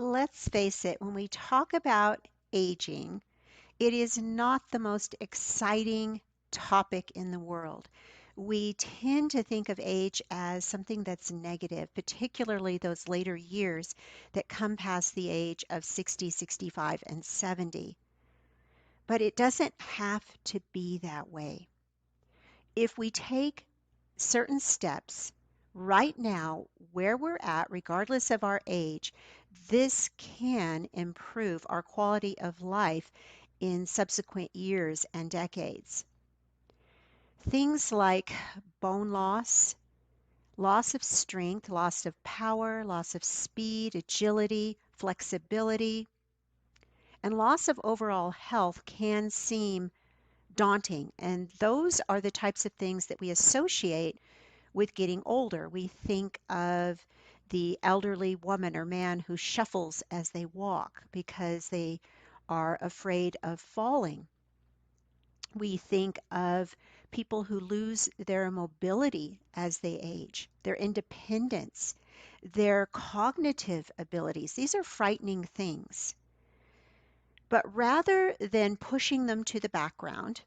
Let's face it, when we talk about aging, it is not the most exciting topic in the world. We tend to think of age as something that's negative, particularly those later years that come past the age of 60, 65, and 70. But it doesn't have to be that way. If we take certain steps right now, where we're at, regardless of our age, this can improve our quality of life in subsequent years and decades. Things like bone loss, loss of strength, loss of power, loss of speed, agility, flexibility, and loss of overall health can seem daunting. And those are the types of things that we associate with getting older. We think of the elderly woman or man who shuffles as they walk because they are afraid of falling. We think of people who lose their mobility as they age, their independence, their cognitive abilities. These are frightening things. But rather than pushing them to the background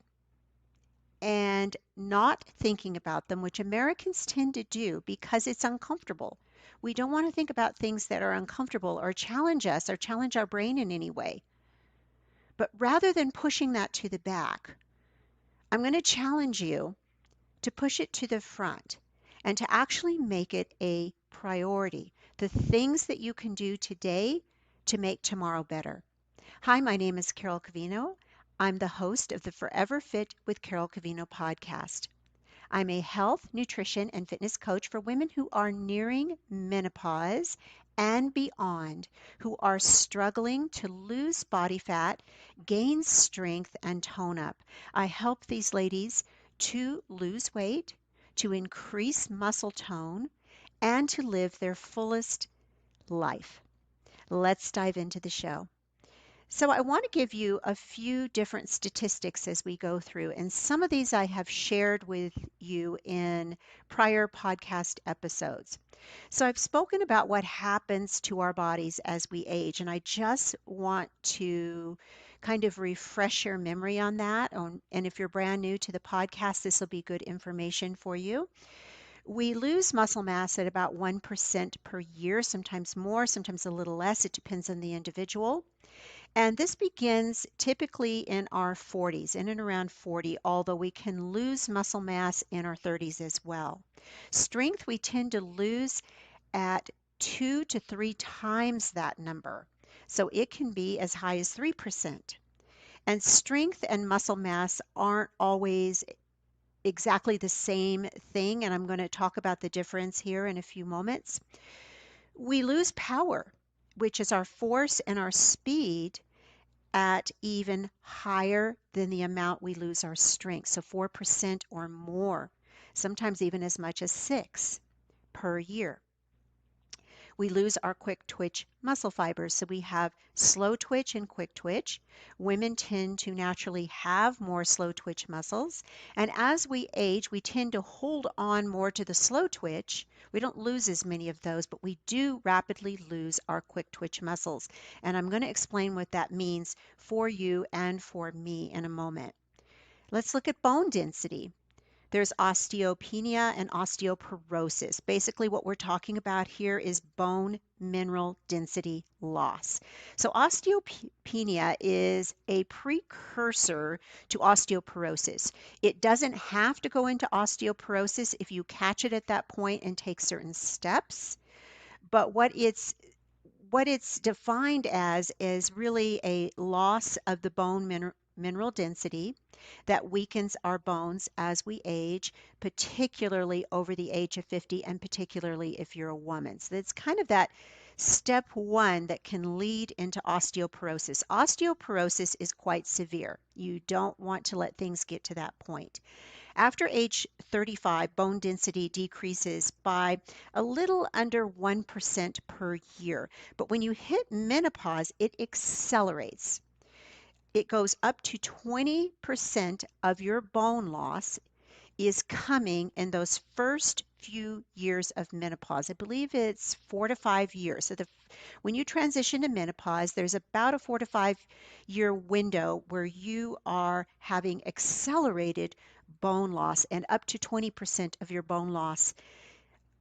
and not thinking about them, which Americans tend to do because it's uncomfortable. We don't want to think about things that are uncomfortable or challenge us or challenge our brain in any way. But rather than pushing that to the back, I'm going to challenge you to push it to the front and to actually make it a priority. The things that you can do today to make tomorrow better. Hi, my name is Carol Covino. I'm the host of the Forever Fit with Carol Covino podcast. I'm a health, nutrition, and fitness coach for women who are nearing menopause and beyond, who are struggling to lose body fat, gain strength, and tone up. I help these ladies to lose weight, to increase muscle tone, and to live their fullest life. Let's dive into the show. So I want to give you a few different statistics as we go through, and some of these I have shared with you in prior podcast episodes. So I've spoken about what happens to our bodies as we age, and I just want to kind of refresh your memory on that. And if you're brand new to the podcast, this will be good information for you. We lose muscle mass at about 1% per year, sometimes more, sometimes a little less. It depends on the individual. And this begins typically in our 40s, in and around 40, although we can lose muscle mass in our 30s as well. Strength, we tend to lose at 2 to 3 times that number. So it can be as high as 3%. And strength and muscle mass aren't always exactly the same thing, and I'm going to talk about the difference here in a few moments. We lose power, which is our force and our speed, at even higher than the amount we lose our strength, so 4% or more, sometimes even as much as 6 per year. We lose our quick twitch muscle fibers, so we have slow twitch and quick twitch. Women tend to naturally have more slow twitch muscles, and as we age, we tend to hold on more to the slow twitch. We don't lose as many of those, but we do rapidly lose our quick twitch muscles. And I'm going to explain what that means for you and for me in a moment. Let's look at bone density. There's osteopenia and osteoporosis. Basically, what we're talking about here is bone mineral density loss. So osteopenia is a precursor to osteoporosis. It doesn't have to go into osteoporosis if you catch it at that point and take certain steps. But what it's defined as is really a loss of the bone mineral density that weakens our bones as we age, particularly over the age of 50, and particularly if you're a woman. So it's kind of that step one that can lead into osteoporosis. Osteoporosis is quite severe. You don't want to let things get to that point. After age 35, bone density decreases by a little under 1% per year. But when you hit menopause, it accelerates. It goes up to 20% of your bone loss is coming in those first few years of menopause. I believe it's 4 to 5 years. So the When you transition to menopause, there's about a 4 to 5 year window where you are having accelerated bone loss, and up to 20% of your bone loss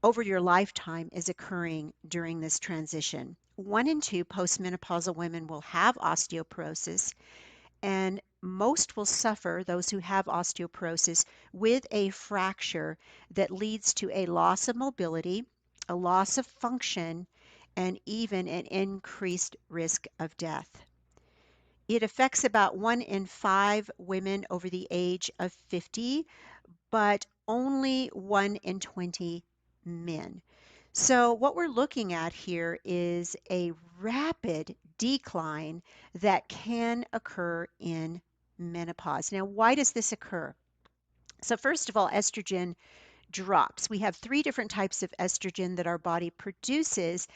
over your lifetime is occurring during this transition. 1 in 2 postmenopausal women will have osteoporosis, and most will suffer, those who have osteoporosis, with a fracture that leads to a loss of mobility, a loss of function, and even an increased risk of death. It affects about 1 in 5 women over the age of 50, but only 1 in 20 men. So what we're looking at here is a rapid decline that can occur in menopause. Now, why does this occur? So first of all, estrogen drops. We have 3 different types of estrogen that our body produces.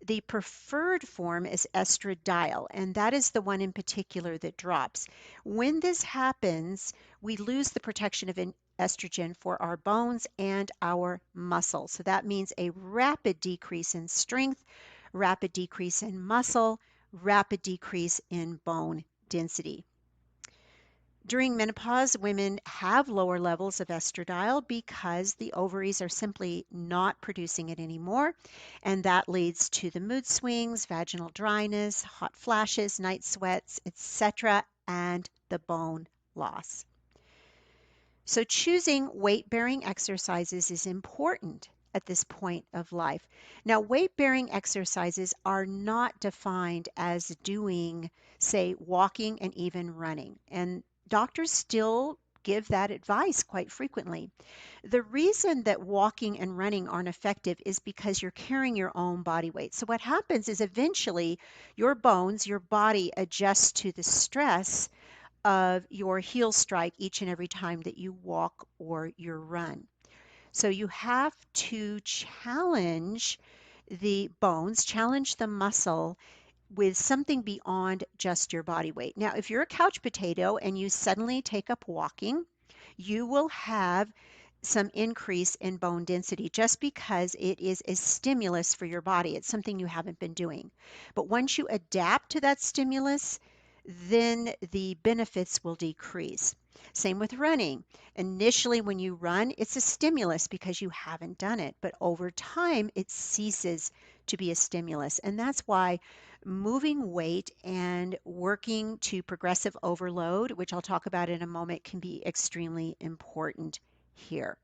The preferred form is estradiol, and that is the one in particular that drops. When this happens, we lose the protection of estrogen for our bones and our muscle. So that means a rapid decrease in strength, rapid decrease in muscle, rapid decrease in bone density. During menopause, women have lower levels of estradiol because the ovaries are simply not producing it anymore, and that leads to the mood swings, vaginal dryness, hot flashes, night sweats, etc., and the bone loss. So choosing weight-bearing exercises is important at this point of life. Now, weight-bearing exercises are not defined as doing, say, walking and even running. And doctors still give that advice quite frequently. The reason that walking and running aren't effective is because you're carrying your own body weight. So what happens is eventually your bones, your body adjusts to the stress of your heel strike each and every time that you walk or you run. So you have to challenge the bones, challenge the muscle with something beyond just your body weight. Now, if you're a couch potato and you suddenly take up walking, you will have some increase in bone density just because it is a stimulus for your body. It's something you haven't been doing. But once you adapt to that stimulus, then the benefits will decrease. Same with running. Initially, when you run, it's a stimulus because you haven't done it, but over time, it ceases to be a stimulus. And that's why moving weight and working to progressive overload, which I'll talk about in a moment, can be extremely important here.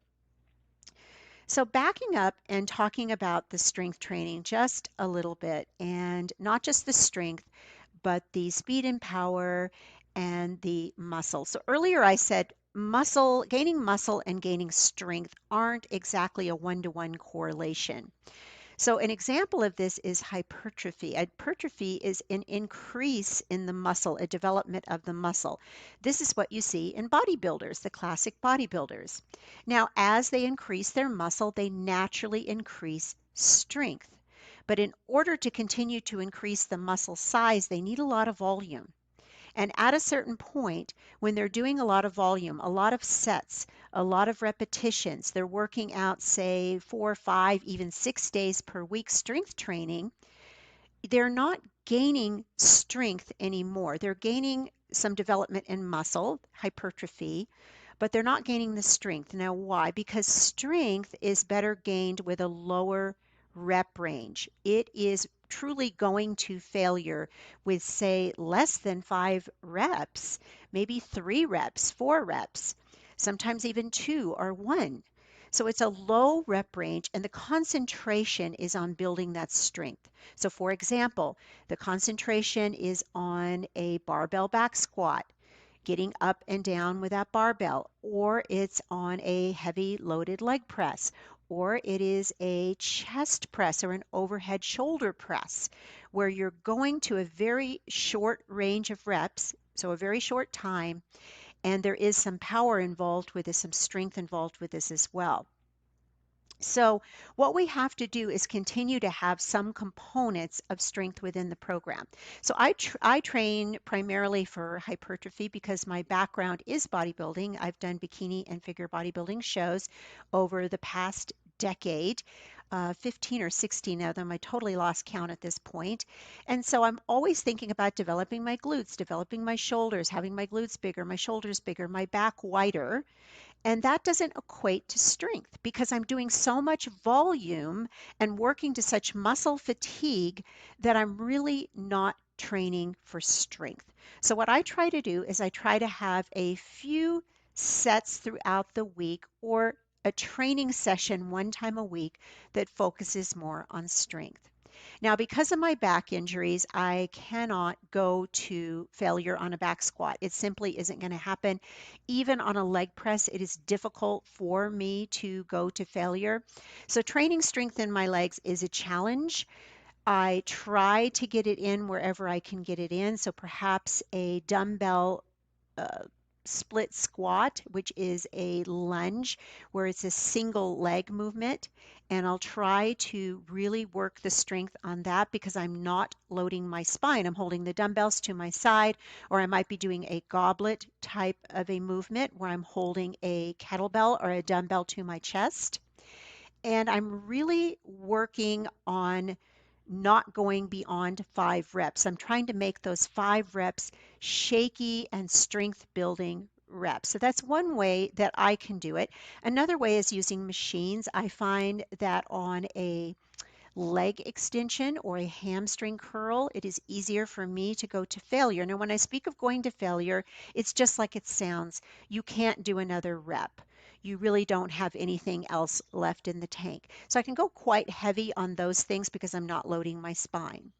So backing up and talking about the strength training just a little bit, and not just the strength, but the speed and power and the muscle. So earlier I said gaining muscle and gaining strength aren't exactly a one-to-one correlation. So an example of this is hypertrophy. Hypertrophy is an increase in the muscle, a development of the muscle. This is what you see in bodybuilders, the classic bodybuilders. Now, as they increase their muscle, they naturally increase strength. But in order to continue to increase the muscle size, they need a lot of volume. And at a certain point, when they're doing a lot of volume, a lot of sets, a lot of repetitions, they're working out, say, 4, 5, even 6 days per week strength training, they're not gaining strength anymore. They're gaining some development in muscle, hypertrophy, but they're not gaining the strength. Now, why? Because strength is better gained with a lower rep range. It is truly going to failure with, say, less than 5 reps, maybe 3 reps, 4 reps, sometimes even 2 or 1. So it's a low rep range, and the concentration is on building that strength. So for example, the concentration is on a barbell back squat, getting up and down with that barbell, or it's on a heavy loaded leg press, or it is a chest press or an overhead shoulder press, where you're going to a very short range of reps, so a very short time, and there is some power involved with this, some strength involved with this as well. So what we have to do is continue to have some components of strength within the program. So I train primarily for hypertrophy because my background is bodybuilding. I've done bikini and figure bodybuilding shows over the past decade. 15 or 16 of them. I totally lost count at this point. And so I'm always thinking about developing my glutes, developing my shoulders, having my glutes bigger, my shoulders bigger, my back wider. And that doesn't equate to strength because I'm doing so much volume and working to such muscle fatigue that I'm really not training for strength. So, what I try to do is I try to have a few sets throughout the week or a training session one time a week that focuses more on strength. Now, because of my back injuries, I cannot go to failure on a back squat. It simply isn't going to happen. Even on a leg press, it is difficult for me to go to failure. So, training strength in my legs is a challenge. I try to get it in wherever I can get it in. So, perhaps a dumbbell uh, split squat, which is a lunge where it's a single leg movement. And I'll try to really work the strength on that because I'm not loading my spine. I'm holding the dumbbells to my side, or I might be doing a goblet type of a movement where I'm holding a kettlebell or a dumbbell to my chest. And I'm really working on not going beyond 5 reps. I'm trying to make those 5 reps shaky and strength building reps. So that's one way that I can do it. Another way is using machines. I find that on a leg extension or a hamstring curl, it is easier for me to go to failure. Now, when I speak of going to failure, it's just like it sounds. You can't do another rep. You really don't have anything else left in the tank. So I can go quite heavy on those things because I'm not loading my spine.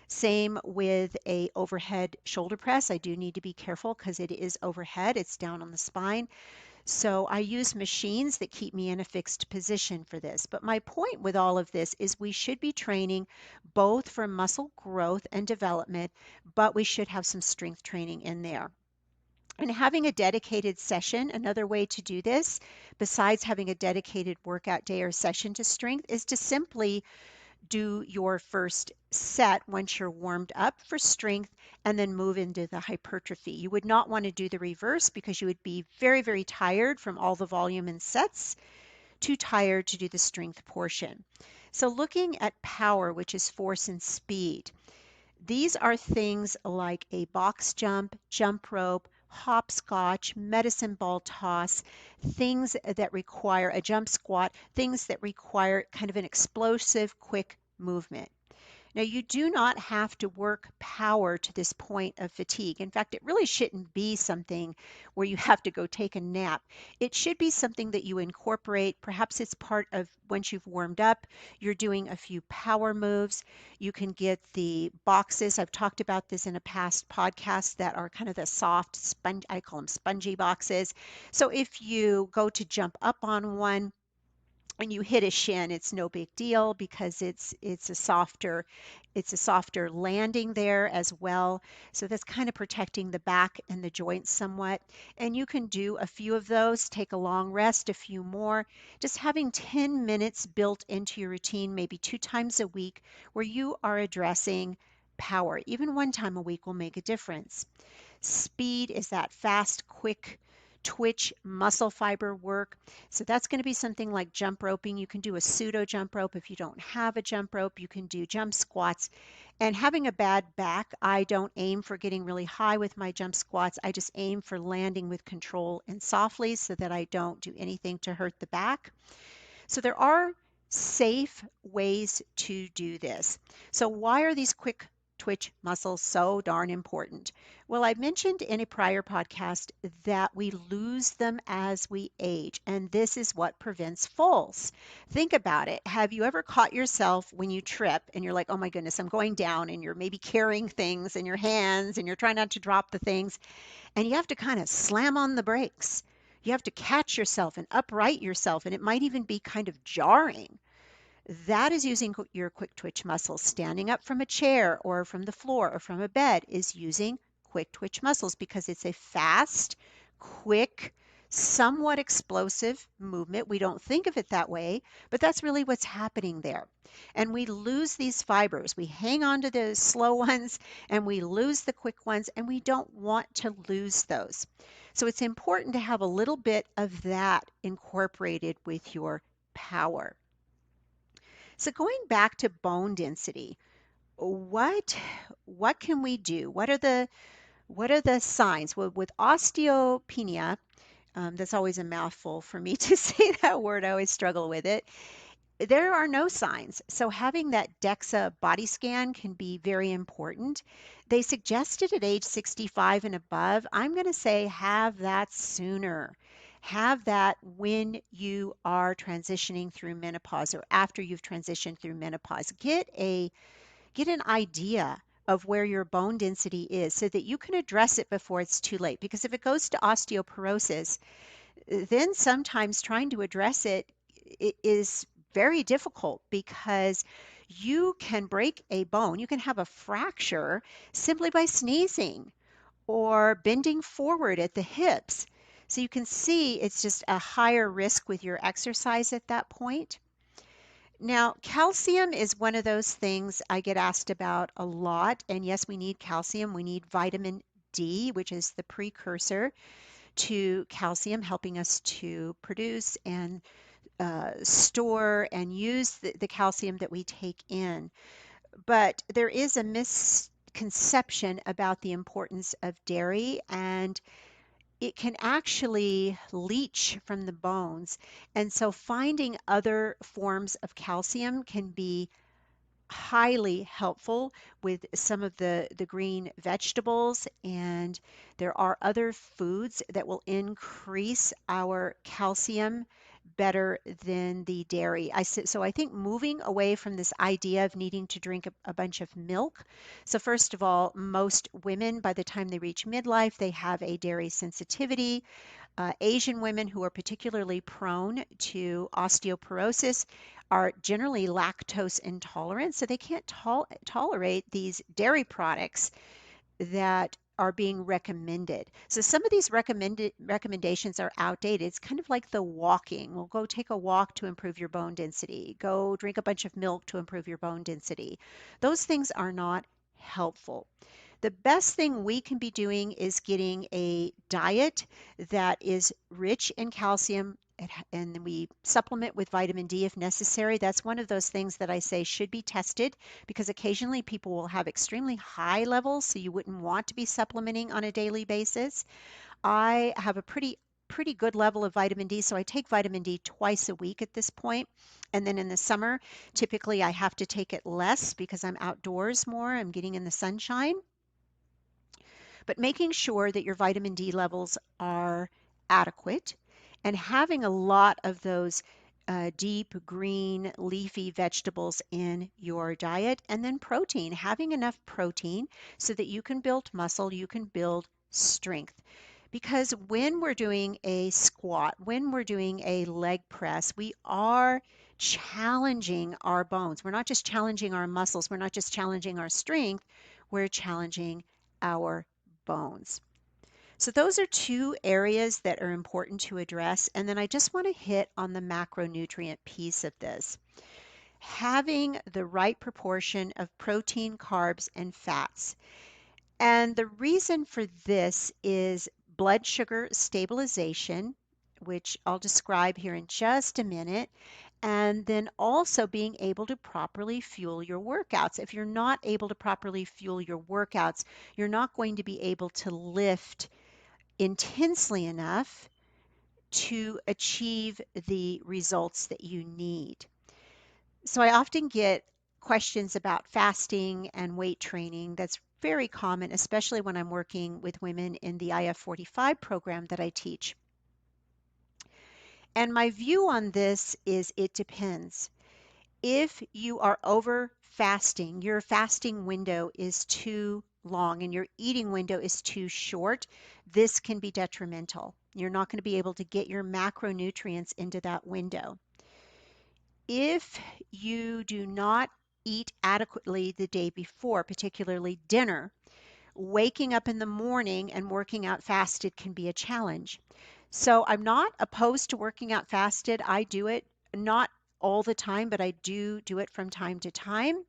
Same with a overhead shoulder press. I do need to be careful because it is overhead. It's down on the spine. So I use machines that keep me in a fixed position for this. But my point with all of this is we should be training both for muscle growth and development, but we should have some strength training in there. And having a dedicated session, another way to do this, besides having a dedicated workout day or session to strength, is to simply do your first set once you're warmed up for strength and then move into the hypertrophy. You would not want to do the reverse because you would be very, very tired from all the volume and sets, too tired to do the strength portion. So looking at power, which is force and speed, these are things like a box jump, jump rope, hopscotch, medicine ball toss, things that require a jump squat, things that require kind of an explosive, quick movement. Now, you do not have to work power to this point of fatigue. In fact, it really shouldn't be something where you have to go take a nap. It should be something that you incorporate. Perhaps it's part of once you've warmed up, you're doing a few power moves. You can get the boxes. I've talked about this in a past podcast that are kind of the soft sponge, I call them spongy boxes. So if you go to jump up on one, and you hit a shin, it's no big deal because it's a softer landing there as well. So that's kind of protecting the back and the joints somewhat. And you can do a few of those, take a long rest, a few more. Just having 10 minutes built into your routine, maybe 2 times a week, where you are addressing power. Even 1 time a week will make a difference. Speed is that fast, quick twitch muscle fiber work. So that's going to be something like jump roping. You can do a pseudo jump rope. If you don't have a jump rope, you can do jump squats. And having a bad back, I don't aim for getting really high with my jump squats. I just aim for landing with control and softly so that I don't do anything to hurt the back. So there are safe ways to do this. So why are these quick twitch muscles so darn important? Well, I mentioned in a prior podcast that we lose them as we age, and this is what prevents falls. Think about it. Have you ever caught yourself when you trip and you're like, oh my goodness, I'm going down, and you're maybe carrying things in your hands and you're trying not to drop the things, and you have to kind of slam on the brakes. You have to catch yourself and upright yourself, and it might even be kind of jarring. That is using your quick twitch muscles. Standing up from a chair or from the floor or from a bed is using quick twitch muscles because it's a fast, quick, somewhat explosive movement. We don't think of it that way, but that's really what's happening there. And we lose these fibers. We hang on to the slow ones and we lose the quick ones, and we don't want to lose those. So it's important to have a little bit of that incorporated with your power. So going back to bone density, what what can we do? What are the signs? Well, with osteopenia, that's always a mouthful for me to say that word. I always struggle with it. There are no signs. So having that DEXA body scan can be very important. They suggested at age 65 and above. I'm going to say have that sooner. Have that when you are transitioning through menopause or after you've transitioned through menopause. Get an idea of where your bone density is so that you can address it before it's too late. Because if it goes to osteoporosis, then sometimes trying to address it is very difficult because you can break a bone, you can have a fracture simply by sneezing or bending forward at the hips. So you can see it's just a higher risk with your exercise at that point. Now, calcium is one of those things I get asked about a lot. And yes, we need calcium. We need vitamin D, which is the precursor to calcium, helping us to produce and store and use the calcium that we take in. But there is a misconception about the importance of dairy, and it can actually leach from the bones. And so finding other forms of calcium can be highly helpful with some of the green vegetables, and there are other foods that will increase our calcium better than the dairy. So I think moving away from this idea of needing to drink a bunch of milk. So first of all, most women by the time they reach midlife, they have a dairy sensitivity. Asian women who are particularly prone to osteoporosis are generally lactose intolerant, so they can't tolerate these dairy products that are being recommended. So some of these recommendations are outdated. It's kind of like the walking. Well, go take a walk to improve your bone density. Go drink a bunch of milk to improve your bone density. Those things are not helpful. The best thing we can be doing is getting a diet that is rich in calcium, and then we supplement with vitamin D if necessary. That's one of those things that I say should be tested because occasionally people will have extremely high levels, so you wouldn't want to be supplementing on a daily basis. I have a pretty good level of vitamin D, so I take vitamin D twice a week at this point. And then in the summer, typically I have to take it less because I'm outdoors more, I'm getting in the sunshine. But making sure that your vitamin D levels are adequate and having a lot of those deep green leafy vegetables in your diet, and then protein, having enough protein so that you can build muscle, you can build strength. Because when we're doing a squat, when we're doing a leg press, we are challenging our bones. We're not just challenging our muscles, we're not just challenging our strength, we're challenging our bones. So those are two areas that are important to address. And then I just want to hit on the macronutrient piece of this. Having the right proportion of protein, carbs, and fats. And the reason for this is blood sugar stabilization, which I'll describe here in just a minute, and then also being able to properly fuel your workouts. If you're not able to properly fuel your workouts, you're not going to be able to lift intensely enough to achieve the results that you need. So I often get questions about fasting and weight training. That's very common, especially when I'm working with women in the IF45 program that I teach. And my view on this is it depends. If you are over fasting, your fasting window is too long and your eating window is too short, this can be detrimental. You're not going to be able to get your macronutrients into that window. If you do not eat adequately the day before, particularly dinner, waking up in the morning and working out fasted can be a challenge. So I'm not opposed to working out fasted. I do it not all the time, but I do it from time to time.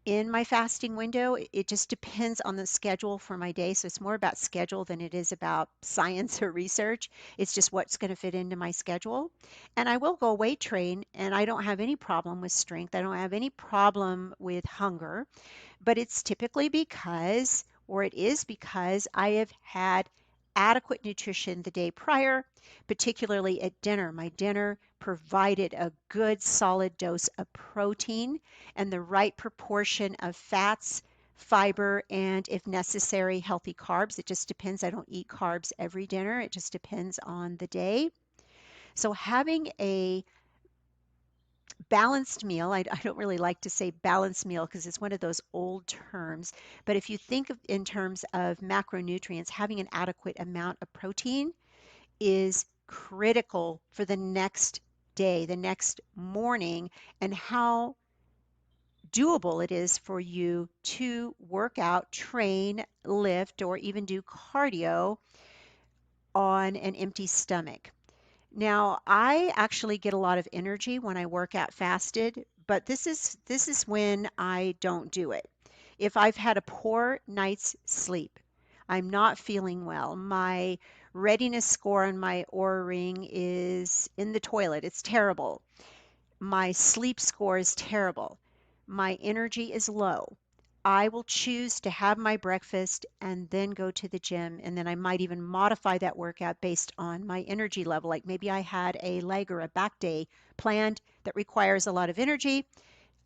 in my fasting window. It just depends on the schedule for my day. So it's more about schedule than it is about science or research. It's just what's going to fit into my schedule. And I will go weight train, and I don't have any problem with strength. I don't have any problem with hunger, but it's typically because, or it is because, I have had adequate nutrition the day prior, particularly at dinner. My dinner provided a good solid dose of protein and the right proportion of fats, fiber, and if necessary, healthy carbs. It just depends. I don't eat carbs every dinner. It just depends on the day. So having a balanced meal, I don't really like to say balanced meal because it's one of those old terms, but if you think of in terms of macronutrients, having an adequate amount of protein is critical for the next day, the next morning, and how doable it is for you to work out, train, lift, or even do cardio on an empty stomach. Now, I actually get a lot of energy when I work out fasted, but this is when I don't do it. If I've had a poor night's sleep, I'm not feeling well, my readiness score on my Oura ring is in the toilet. It's terrible. My sleep score is terrible. My energy is low. I will choose to have my breakfast and then go to the gym. And then I might even modify that workout based on my energy level. Like maybe I had a leg or a back day planned that requires a lot of energy.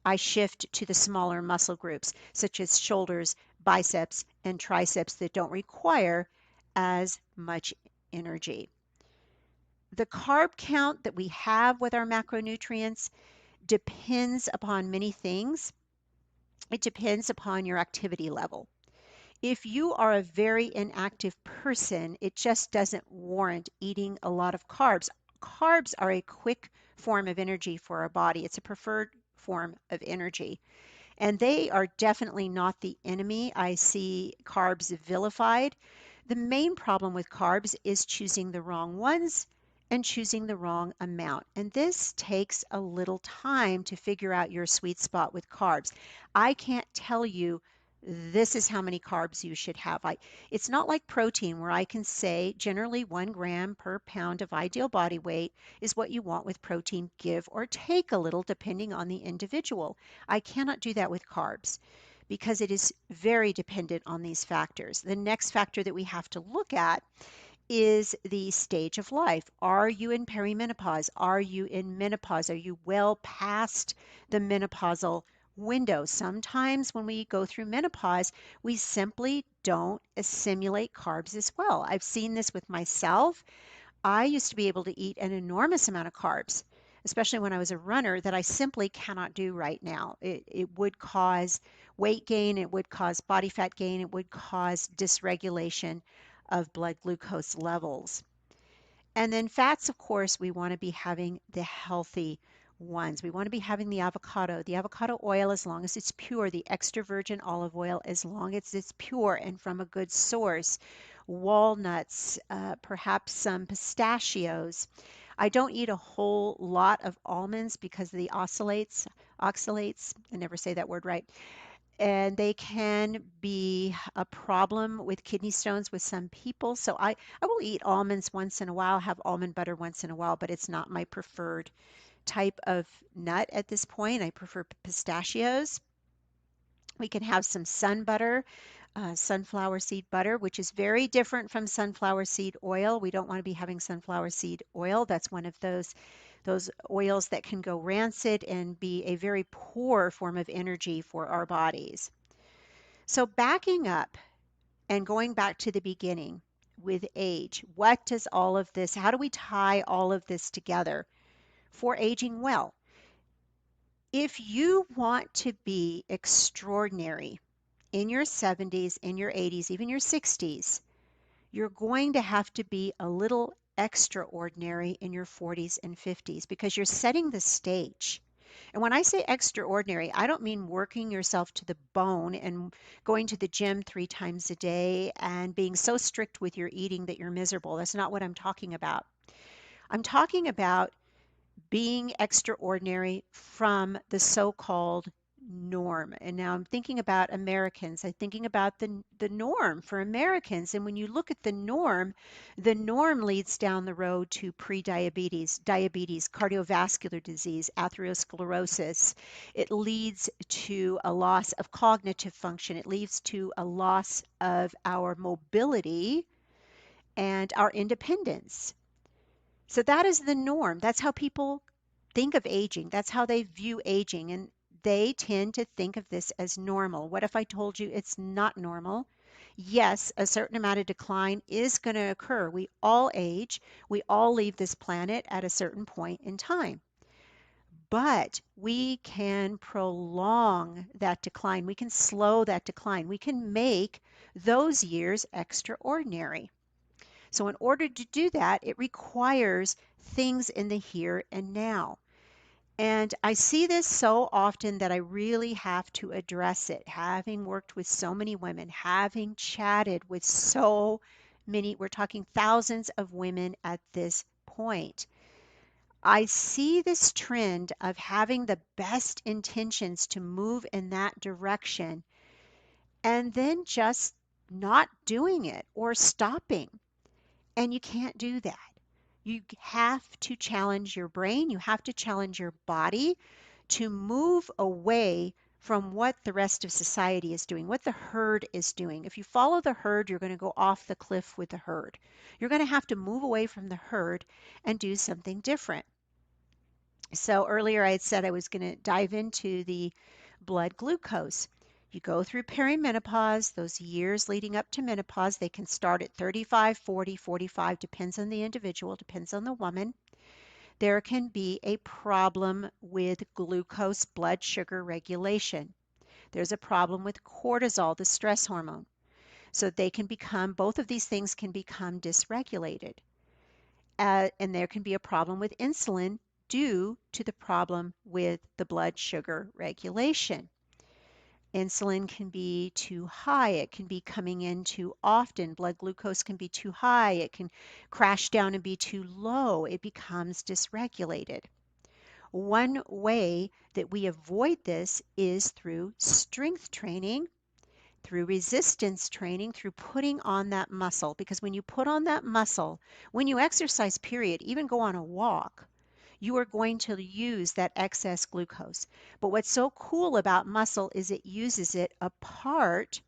I shift to the smaller muscle groups, such as shoulders, biceps, and triceps that don't require as much energy. The carb count that we have with our macronutrients depends upon many things. It depends upon your activity level. If you are a very inactive person, it just doesn't warrant eating a lot of carbs. Carbs are a quick form of energy for our body. It's a preferred form of energy. And they are definitely not the enemy. I see carbs vilified. The main problem with carbs is choosing the wrong ones and choosing the wrong amount. And this takes a little time to figure out your sweet spot with carbs. I can't tell you this is how many carbs you should have. It's not like protein where I can say generally 1 gram per pound of ideal body weight is what you want with protein, give or take a little depending on the individual. I cannot do that with carbs because it is very dependent on these factors. The next factor that we have to look at is the stage of life. Are you in perimenopause? Are you in menopause? Are you well past the menopausal window? Sometimes when we go through menopause, we simply don't assimilate carbs as well. I've seen this with myself. I used to be able to eat an enormous amount of carbs, especially when I was a runner, that I simply cannot do right now. It would cause weight gain, it would cause body fat gain, it would cause dysregulation of blood glucose levels. And then fats, of course, we want to be having the healthy ones. We want to be having the avocado oil as long as it's pure, the extra virgin olive oil as long as it's pure and from a good source, walnuts, perhaps some pistachios. I don't eat a whole lot of almonds because of the oxalates, I never say that word right, and they can be a problem with kidney stones with some people. So I will eat almonds once in a while, have almond butter once in a while, but it's not my preferred type of nut at this point. I prefer pistachios. We can have some sun butter, sunflower seed butter, which is very different from sunflower seed oil. We don't want to be having sunflower seed oil. That's one of those oils that can go rancid and be a very poor form of energy for our bodies. So backing up and going back to the beginning with age, what does all of this, how do we tie all of this together for aging well? If you want to be extraordinary in your 70s, in your 80s, even your 60s, you're going to have to be a little extraordinary in your 40s and 50s because you're setting the stage. And when I say extraordinary, I don't mean working yourself to the bone and going to the gym 3 times a day and being so strict with your eating that you're miserable. That's not what I'm talking about. I'm talking about being extraordinary from the so-called norm. And now I'm thinking about Americans. I'm thinking about the norm for Americans. And when you look at the norm leads down the road to prediabetes, diabetes, cardiovascular disease, atherosclerosis. It leads to a loss of cognitive function. It leads to a loss of our mobility and our independence. So that is the norm. That's how people think of aging. That's how they view aging. And they tend to think of this as normal. What if I told you it's not normal? Yes, a certain amount of decline is going to occur. We all age. We all leave this planet at a certain point in time. But we can prolong that decline. We can slow that decline. We can make those years extraordinary. So in order to do that, it requires things in the here and now. And I see this so often that I really have to address it. Having worked with so many women, having chatted with so many, we're talking thousands of women at this point. I see this trend of having the best intentions to move in that direction and then just not doing it or stopping. And you can't do that. You have to challenge your brain. You have to challenge your body to move away from what the rest of society is doing, what the herd is doing. If you follow the herd, you're going to go off the cliff with the herd. You're going to have to move away from the herd and do something different. So earlier I had said I was going to dive into the blood glucose. You go through perimenopause, those years leading up to menopause, they can start at 35, 40, 45, depends on the individual, depends on the woman. There can be a problem with glucose blood sugar regulation. There's a problem with cortisol, the stress hormone. So they can become, both of these things can become dysregulated. And there can be a problem with insulin due to the problem with the blood sugar regulation. Insulin can be too high. It can be coming in too often. Blood glucose can be too high. It can crash down and be too low. It becomes dysregulated. One way that we avoid this is through strength training, through resistance training, through putting on that muscle. Because when you put on that muscle, when you exercise, period, even go on a walk, you are going to use that excess glucose. But what's so cool about muscle is it uses it apart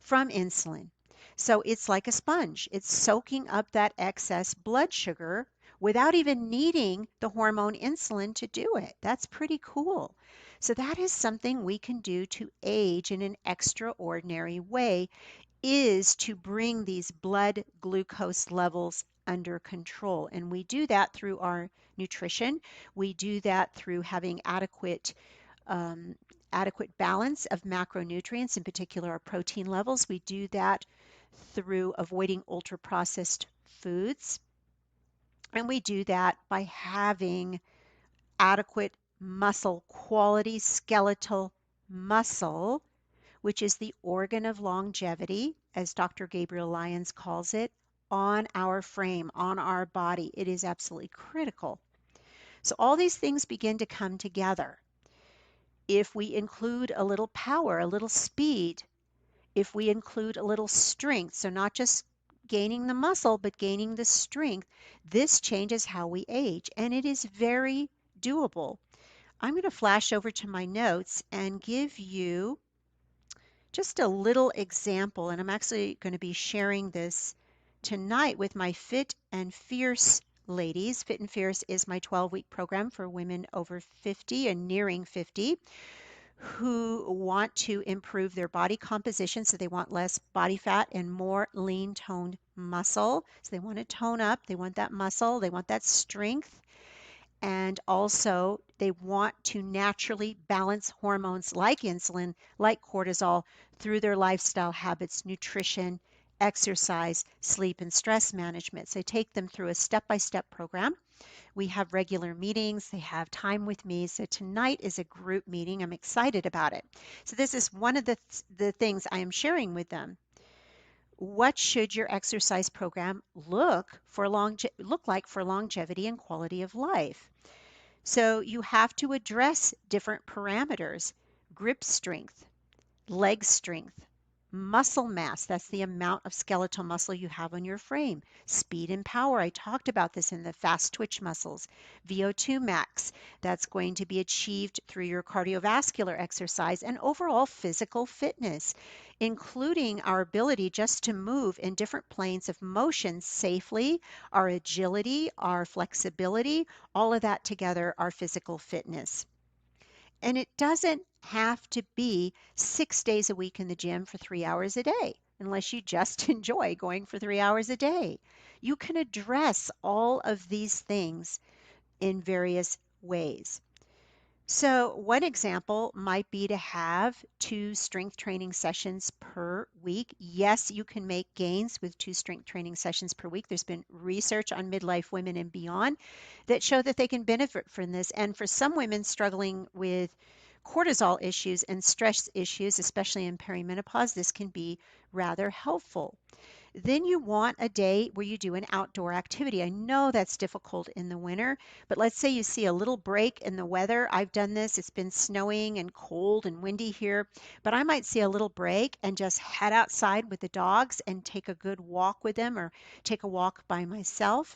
from insulin. So it's like a sponge. It's soaking up that excess blood sugar without even needing the hormone insulin to do it. That's pretty cool. So that is something we can do to age in an extraordinary way, is to bring these blood glucose levels under control. And we do that through our nutrition. We do that through having adequate balance of macronutrients, in particular our protein levels. We do that through avoiding ultra-processed foods. And we do that by having adequate muscle quality, skeletal muscle, which is the organ of longevity, as Dr. Gabriel Lyons calls it, on our frame, on our body. It is absolutely critical. So all these things begin to come together. If we include a little power, a little speed, if we include a little strength, so not just gaining the muscle, but gaining the strength, this changes how we age, and it is very doable. I'm going to flash over to my notes and give you just a little example, and I'm actually going to be sharing this tonight with my Fit and Fierce ladies. Fit and Fierce is my 12-week program for women over 50 and nearing 50 who want to improve their body composition. So they want less body fat and more lean toned muscle. So they want to tone up, they want that muscle, they want that strength. And also they want to naturally balance hormones like insulin, like cortisol, through their lifestyle habits, nutrition, exercise, sleep, and stress management. So I take them through a step-by-step program. We have regular meetings. They have time with me. So tonight is a group meeting. I'm excited about it. So this is one of the things I am sharing with them. What should your exercise program look like for longevity and quality of life? So you have to address different parameters. grip strength, leg strength, muscle mass, that's the amount of skeletal muscle you have on your frame. Speed and power, I talked about this in the fast twitch muscles. VO2 max, that's going to be achieved through your cardiovascular exercise, and overall physical fitness, including our ability just to move in different planes of motion safely, our agility, our flexibility, all of that together, our physical fitness. And it doesn't have to be 6 days a week in the gym for 3 hours a day, unless you just enjoy going for 3 hours a day. You can address all of these things in various ways. So, one example might be to have 2 strength training sessions per week. Yes, you can make gains with 2 strength training sessions per week. There's been research on midlife women and beyond that show that they can benefit from this. And for some women struggling with cortisol issues and stress issues, especially in perimenopause, this can be rather helpful. Then you want a day where you do an outdoor activity. I know that's difficult in the winter, but let's say you see a little break in the weather. I've done this. It's been snowing and cold and windy here, but I might see a little break and just head outside with the dogs and take a good walk with them, or take a walk by myself.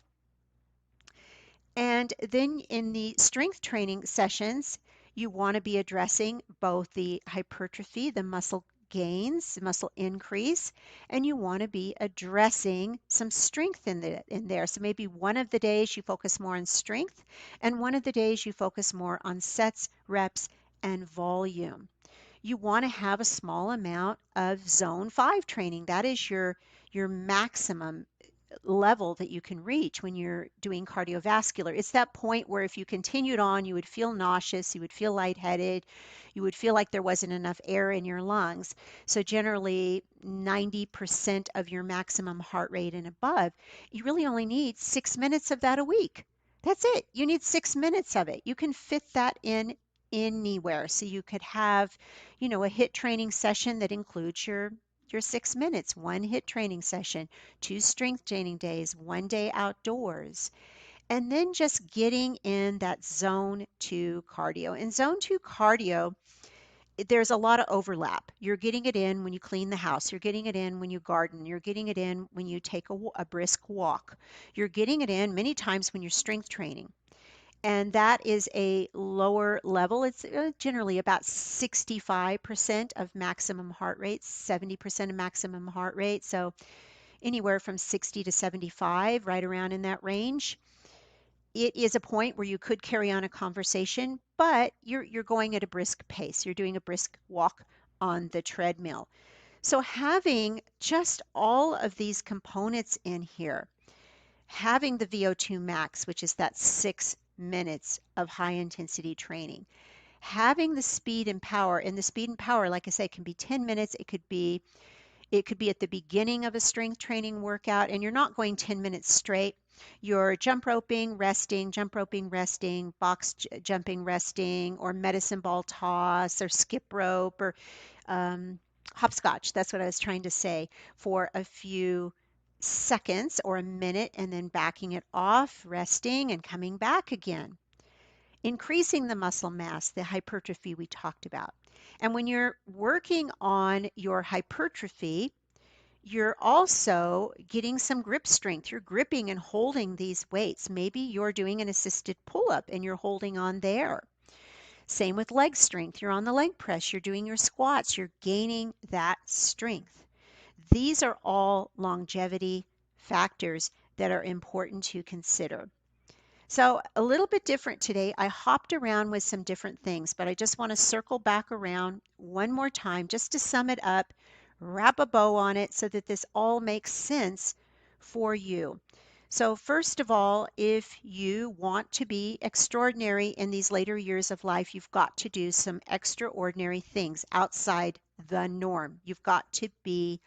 And then in the strength training sessions, you want to be addressing both the hypertrophy, the muscle gains, the muscle increase, and you want to be addressing some strength in there. So maybe one of the days you focus more on strength, and one of the days you focus more on sets, reps, and volume. You want to have a small amount of zone 5 training. That is your maximum level that you can reach when you're doing cardiovascular. It's that point where if you continued on, you would feel nauseous, you would feel lightheaded, you would feel like there wasn't enough air in your lungs. So generally 90% of your maximum heart rate and above, you really only need 6 minutes of that a week. That's it. You need 6 minutes of it. You can fit that in anywhere. So you could have, a HIIT training session that includes your 6 minutes, one HIIT training session, 2 strength training days, one day outdoors, and then just getting in that zone 2 cardio. In zone 2 cardio, there's a lot of overlap. You're getting it in when you clean the house. You're getting it in when you garden. You're getting it in when you take a brisk walk. You're getting it in many times when you're strength training. And that is a lower level. It's generally about 65% of maximum heart rate, 70% of maximum heart rate. So anywhere from 60 to 75, right around in that range. It is a point where you could carry on a conversation, but you're going at a brisk pace. You're doing a brisk walk on the treadmill. So having just all of these components in here, having the VO2 max, which is that 6 minutes of high intensity training, having the speed and power, and the speed and power, like I say, can be 10 minutes. It could be at the beginning of a strength training workout, and you're not going 10 minutes straight. You're jump roping, resting, box jumping, resting, or medicine ball toss, or skip rope, or hopscotch. That's what I was trying to say, for a few seconds or a minute, and then backing it off, resting, and coming back again. Increasing the muscle mass, the hypertrophy we talked about. And when you're working on your hypertrophy, you're also getting some grip strength. You're gripping and holding these weights. Maybe you're doing an assisted pull-up and you're holding on there. Same with leg strength. You're on the leg press. You're doing your squats. You're gaining that strength. These are all longevity factors that are important to consider. So a little bit different today. I hopped around with some different things, but I just want to circle back around one more time just to sum it up, wrap a bow on it so that this all makes sense for you. So first of all, if you want to be extraordinary in these later years of life, you've got to do some extraordinary things outside the norm. You've got to be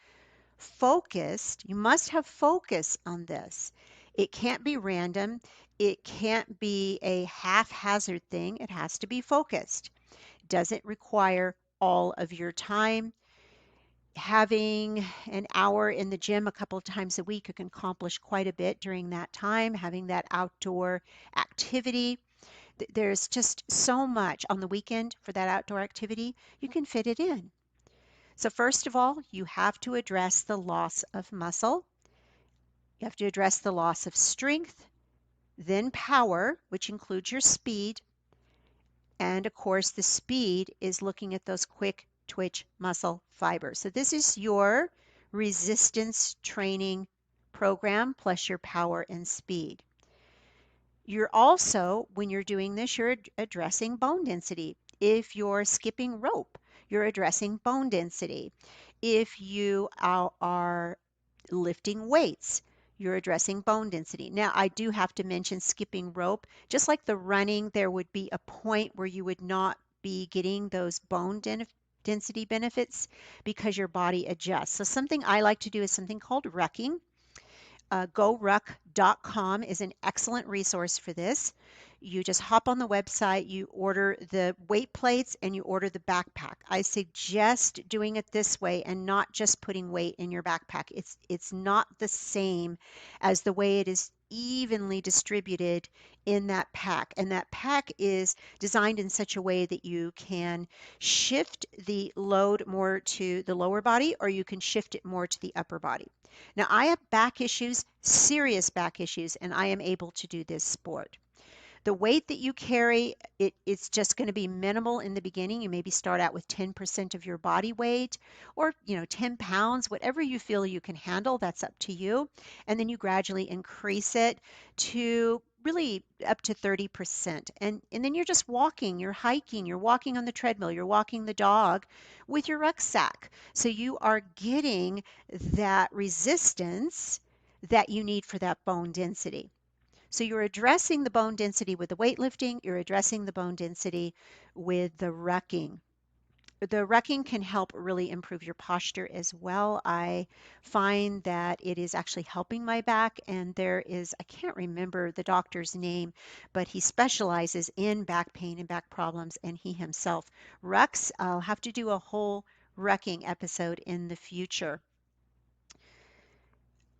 focused. You must have focus on this. It can't be random. It can't be a haphazard thing. It has to be focused. Doesn't require all of your time. Having an hour in the gym a couple of times a week, you can accomplish quite a bit during that time. Having that outdoor activity, There's just so much on the weekend for that outdoor activity. You can fit it in. So first of all, you have to address the loss of muscle. You have to address the loss of strength, then power, which includes your speed. And of course, the speed is looking at those quick twitch muscle fibers. So this is your resistance training program plus your power and speed. You're also, when you're doing this, you're addressing bone density. If you're skipping rope, you're addressing bone density. If you are lifting weights, you're addressing bone density. Now, I do have to mention skipping rope. Just like the running, there would be a point where you would not be getting those bone density benefits because your body adjusts. So something I like to do is something called rucking. GoRuck.com is an excellent resource for this. You just hop on the website, you order the weight plates, and you order the backpack. I suggest doing it this way and not just putting weight in your backpack. It's not the same as the way it is evenly distributed in that pack. And that pack is designed in such a way that you can shift the load more to the lower body, or you can shift it more to the upper body. Now, I have back issues, serious back issues, and I am able to do this sport. The weight that you carry, it's just going to be minimal in the beginning. You maybe start out with 10% of your body weight or, 10 pounds, whatever you feel you can handle, that's up to you. And then you gradually increase it to really up to 30%. And then you're just walking, you're hiking, you're walking on the treadmill, you're walking the dog with your rucksack. So you are getting that resistance that you need for that bone density. So you're addressing the bone density with the weightlifting, you're addressing the bone density with the rucking. The rucking can help really improve your posture as well. I find that it is actually helping my back, and there is, I can't remember the doctor's name, but he specializes in back pain and back problems, and he himself rucks. I'll have to do a whole rucking episode in the future.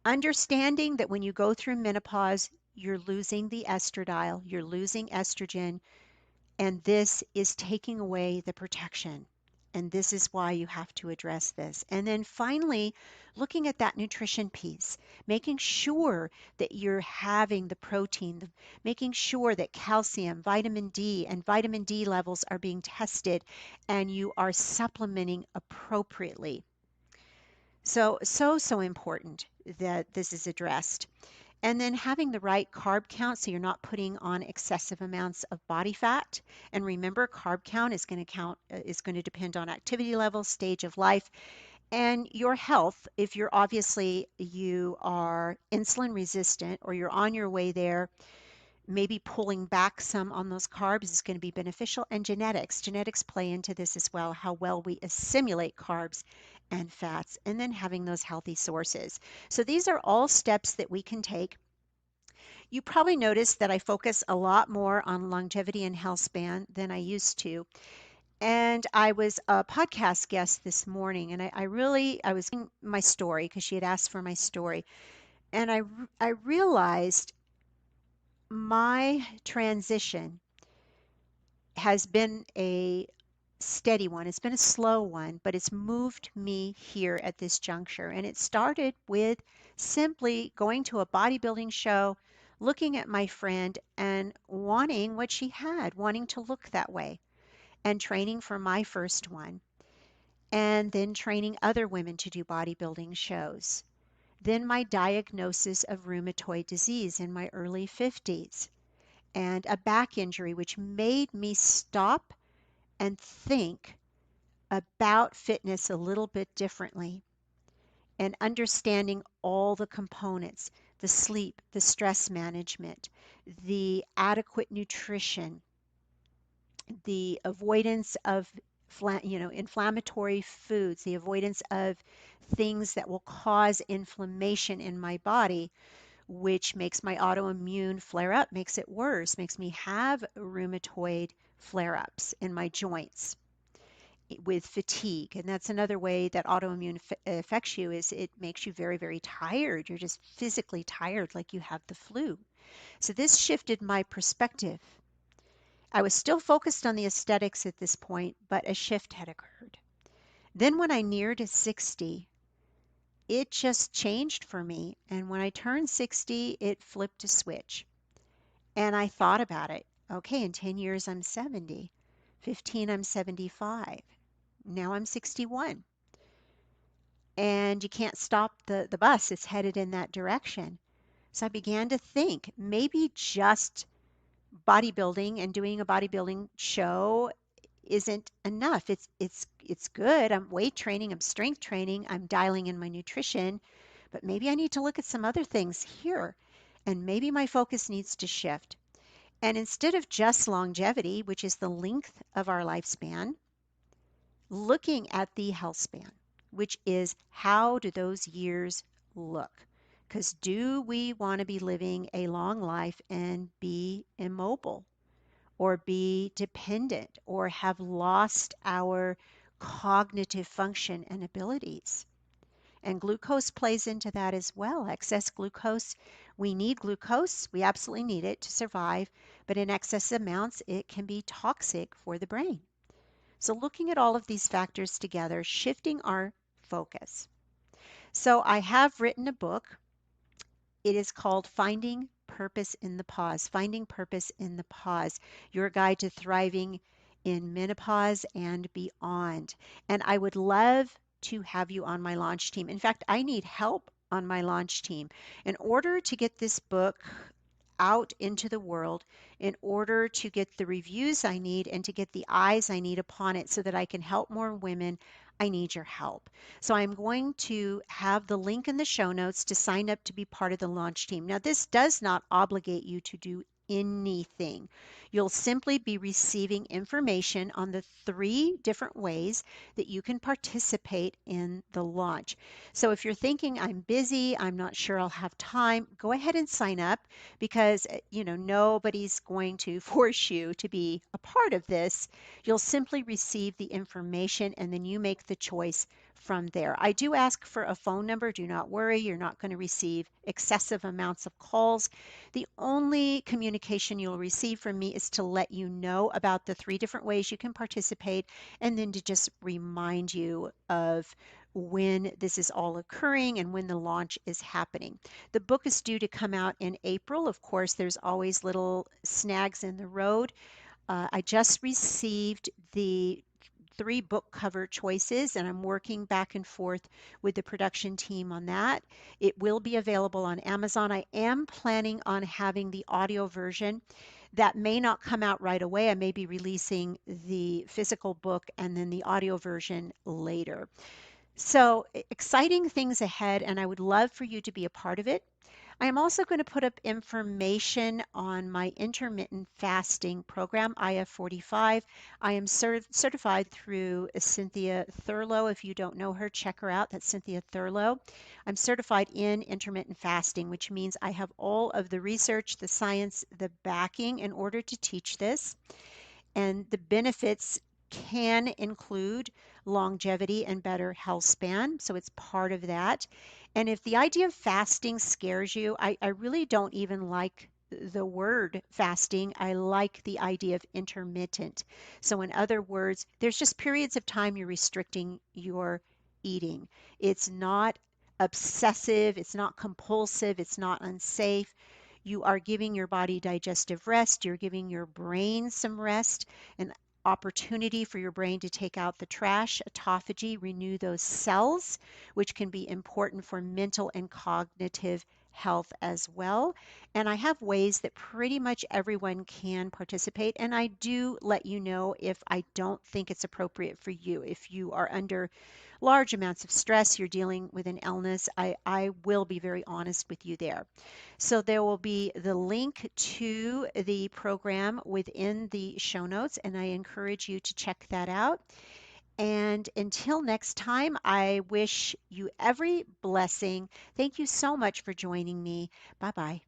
Understanding that when you go through menopause, you're losing the estradiol, you're losing estrogen, and this is taking away the protection. And this is why you have to address this. And then finally, looking at that nutrition piece, making sure that you're having the protein, making sure that calcium, vitamin D, and vitamin D levels are being tested and you are supplementing appropriately. So important that this is addressed. And then having the right carb count so you're not putting on excessive amounts of body fat. And remember, carb count is going to depend on activity level, stage of life, and your health. If you are insulin resistant or you're on your way there, maybe pulling back some on those carbs is going to be beneficial. And genetics play into this as well, how well we assimilate carbs and fats, and then having those healthy sources. So these are all steps that we can take. You probably noticed that I focus a lot more on longevity and health span than I used to. And I was a podcast guest this morning, and I was giving my story because she had asked for my story. And I realized my transition has been a steady one. It's been a slow one, but it's moved me here at this juncture. And it started with simply going to a bodybuilding show, looking at my friend and wanting what she had, wanting to look that way, and training for my first one, and then training other women to do bodybuilding shows. Then my diagnosis of rheumatoid disease in my early 50s and a back injury, which made me stop and think about fitness a little bit differently and understanding all the components, the sleep, the stress management, the adequate nutrition, the avoidance of inflammatory foods, the avoidance of things that will cause inflammation in my body, which makes my autoimmune flare up, makes it worse, makes me have rheumatoid flare ups in my joints with fatigue. And that's another way that autoimmune affects you, is it makes you very, very tired. You're just physically tired, like you have the flu. So this shifted my perspective. I was still focused on the aesthetics at this point, but a shift had occurred. Then when I neared 60, it just changed for me. And when I turned 60, it flipped a switch. And I thought about it. Okay, in 10 years, I'm 70. 15, I'm 75. Now I'm 61. And you can't stop the bus. It's headed in that direction. So I began to think maybe just bodybuilding and doing a bodybuilding show isn't enough. It's good. I'm weight training, I'm strength training, I'm dialing in my nutrition, but maybe I need to look at some other things here. And maybe my focus needs to shift. And instead of just longevity, which is the length of our lifespan, looking at the health span, which is how do those years look? Because do we want to be living a long life and be immobile or be dependent or have lost our cognitive function and abilities? And glucose plays into that as well. Excess glucose, we need glucose, we absolutely need it to survive, but in excess amounts, it can be toxic for the brain. So, looking at all of these factors together, shifting our focus. So, I have written a book. It is called Finding Purpose in the Pause. Finding Purpose in the Pause, your guide to thriving in menopause and beyond. And I would love to have you on my launch team. In fact, I need help on my launch team. In order to get this book out into the world, in order to get the reviews I need and to get the eyes I need upon it so that I can help more women, I need your help. So I'm going to have the link in the show notes to sign up to be part of the launch team. Now, this does not obligate you to do anything. You'll simply be receiving information on the 3 different ways that you can participate in the launch. So if you're thinking, I'm busy, I'm not sure I'll have time, go ahead and sign up because nobody's going to force you to be a part of this. You'll simply receive the information and then you make the choice from there. I do ask for a phone number. Do not worry, you're not going to receive excessive amounts of calls. The only communication you'll receive from me is to let you know about the 3 different ways you can participate and then to just remind you of when this is all occurring and when the launch is happening. The book is due to come out in April. Of course, there's always little snags in the road. I just received the 3 book cover choices, and I'm working back and forth with the production team on that. It will be available on Amazon. I am planning on having the audio version. That may not come out right away. I may be releasing the physical book and then the audio version later. So exciting things ahead, and I would love for you to be a part of it. I am also going to put up information on my intermittent fasting program, IF45. I am certified through Cynthia Thurlow. If you don't know her, check her out. That's Cynthia Thurlow. I'm certified in intermittent fasting, which means I have all of the research, the science, the backing in order to teach this. And the benefits can include longevity and better health span. So it's part of that. And if the idea of fasting scares you, I really don't even like the word fasting. I like the idea of intermittent. So in other words, there's just periods of time you're restricting your eating. It's not obsessive, it's not compulsive, it's not unsafe. You are giving your body digestive rest. You're giving your brain some rest, an opportunity for your brain to take out the trash, autophagy, renew those cells, which can be important for mental and cognitive health as well. And I have ways that pretty much everyone can participate. And I do let you know if I don't think it's appropriate for you. If you are under large amounts of stress, you're dealing with an illness, I will be very honest with you there. So there will be the link to the program within the show notes, and I encourage you to check that out. And until next time, I wish you every blessing. Thank you so much for joining me. Bye bye.